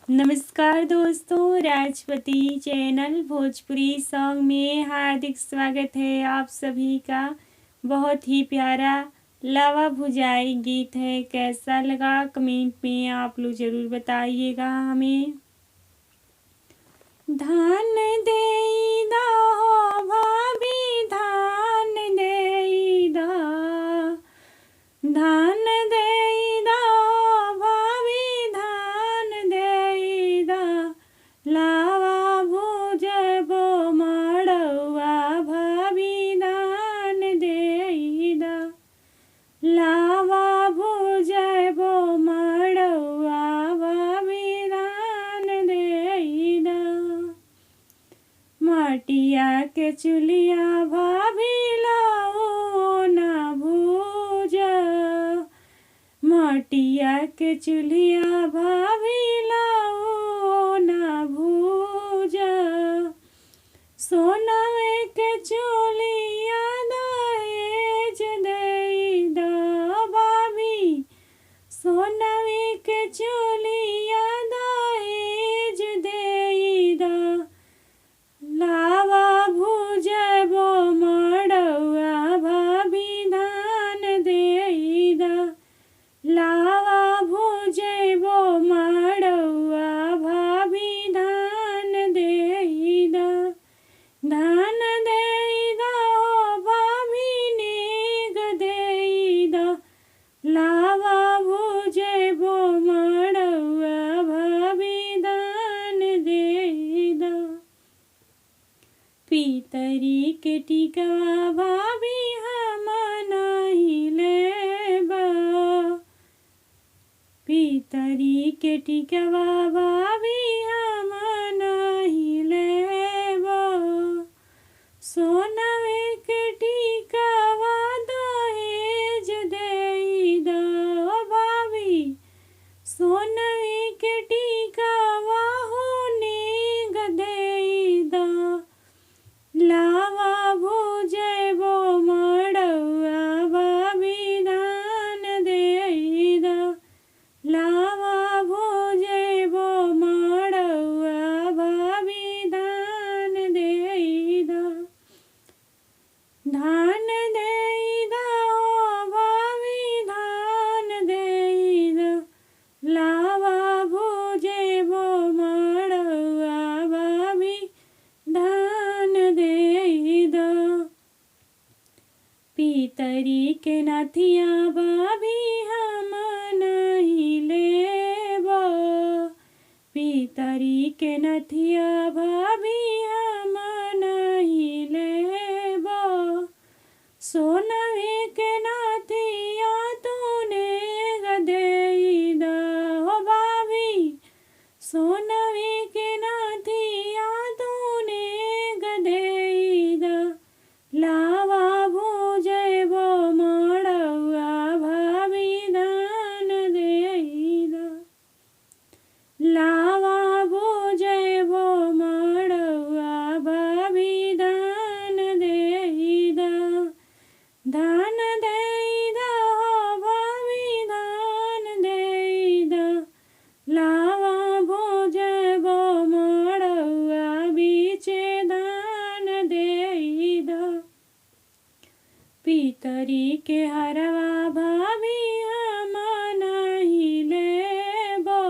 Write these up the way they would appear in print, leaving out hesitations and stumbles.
नमस्कार दोस्तों, Rajpati channel Bhojpuri song में हार्दिक स्वागत है आप सभी का। बहुत ही प्यारा लावा भुजाई गीत है। कैसा लगा कमेंट में आप लोग ज़रूर बताइएगा हमें। धान देईदा हो भाभी, धान देईदा, धान देईदा हो भाभी, धान देईदा, लावा भुजबो मड़उआ भाभी, धान देईदा, लावा भुजबो मड़उआ भाभी, धान देईदा। माटिया के चुलिया भाभी लाओ ना भूज, माटिया के चुलिया भाभी लाओ ना भूज, सोनावे के चुलिया दहेज देईदा भाभी, सोनावे के चुलिया दहेज देईदा, लावा भुजबो मड़उआ भाभी, धान देईदा, लावा भुजबो मड़उआ भाभी, धान देईदा, धान देईदा हो भाभी, नेग देईदा, लावा भुजबो मड़उआ भाभी, धान देईदा। पीतरी के टिकवा भाभी हम नहीं लेबा, पीतरी के टिकवा भाभी हम नहीं लेबा, सोनवे के टिकवा दहेज देईदा भाभी, सोनवे के टिकवा हो नेग देईदा, लावा भुजबो मड़उआ भाभी, धान देईदा, लावा भुजबो मड़उआ भाभी, धान देईदा, धान देईदा हो भाभी, धान देईदा, लावा भुजबो मड़उआ भाभी, धान देईदा। पीतरी के नथिया भाभी हम नहीं लेबा, पीतरी के नथिया भाभी हम नहीं लेबा, सोनवे के नथिया तूने देईदा हो भाभी, सोनवे के नथिया तूने देईदा, लावा भुजबो मड़उआ भाभी, धान देईदा, लावा भुजबो मड़उआ भाभी, धान देईदा, धान देईदा हो भाभी, धान देईदा, लावा भुजबो मड़उआ बीचे धान देईदा। पीतरी के हरवा भाभी हम नहीं लेबा,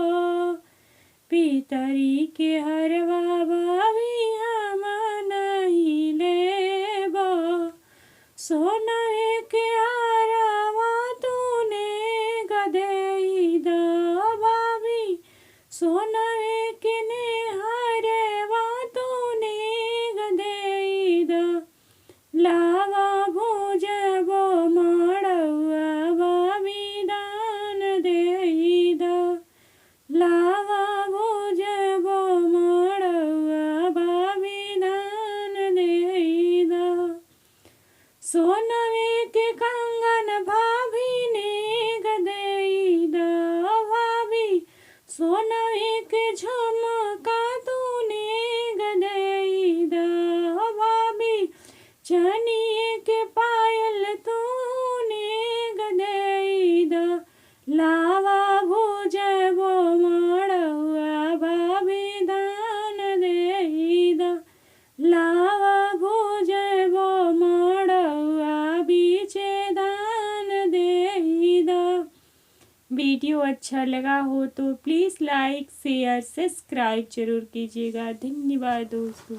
पीतरी के हरवा भाभी हम नहीं लेबा, सोनवे के हरवा तूने देईदा भाभी, सोनवे के हरवा तूने देईदा, लावा भुजबो मड़उआ भाभी, धान देईदा, लावा भुजबो मड़उआ भाभी, धान देईदा, सोनवे के कंगन भाभी ने देईदा भाभी, सोनवे के झुमका तूने देईदा भाभी, चनिए के पायल तूने देईदा, लावा भुजबो मड़उआ वीडियो अच्छा लगा हो तो प्लीज़ लाइक शेयर सब्सक्राइब जरूर कीजिएगा। धन्यवाद दोस्तों।